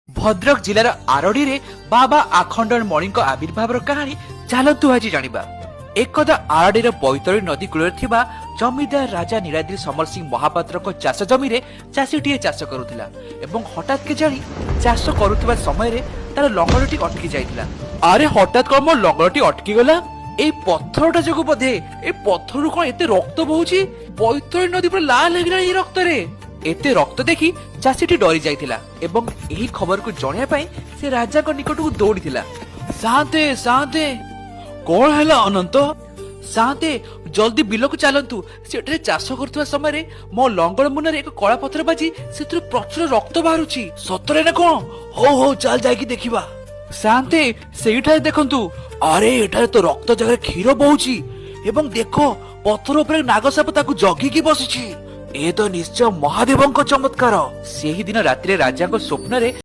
Bhadrak जिलार RD रे बाबा आखंडर मणि आविर्भाव कहानी चलतु आज जानिबा। एकदा आरडीर बैतरणी नदी कूल जमीदार राजा नीलाद्री समर सिंह महापात्र को चाष जमी रे चाषीटीए चाष करुथिला एवं हठात के जानी चाष करुथिबा समय रे तार लंगड़टी अटकी जाइतिला। अरे हठात कौन मो लंगड़टी अटकी गला? ए पत्थरटा जगु बोधे ए पत्थरु कोन एते रक्त बहुची? बैतरणी नदी पर लाल हेगला ए रक्त रे। एते रक्त देखि चाषीटी डरी जाइतिला एवं एही खबर को जणिया पई से राजा को निकट को दौड़ीतिला। शांते शांते कोन हैला अनंत? शांते जल्दी बिल को चलतु। सेठरे चाष करथुवा समय रे मो लंगड़ मुनर एक कळा पत्थर बाजी सेतु प्रचुर रक्त बाहरुची। सतरे ना कोन? हो हो चल जाई की देखिबा। शांते सेइठा देखंतु। अरे एठारे तो रक्त जगह क्षीर बहुची एवं देखो पत्थर ऊपर नागसाप ताकू जगी की बसिची। ए तो निश्चय महादेवंको चमत्कार। सेही दिन रात्रि राजा को स्वप्न रे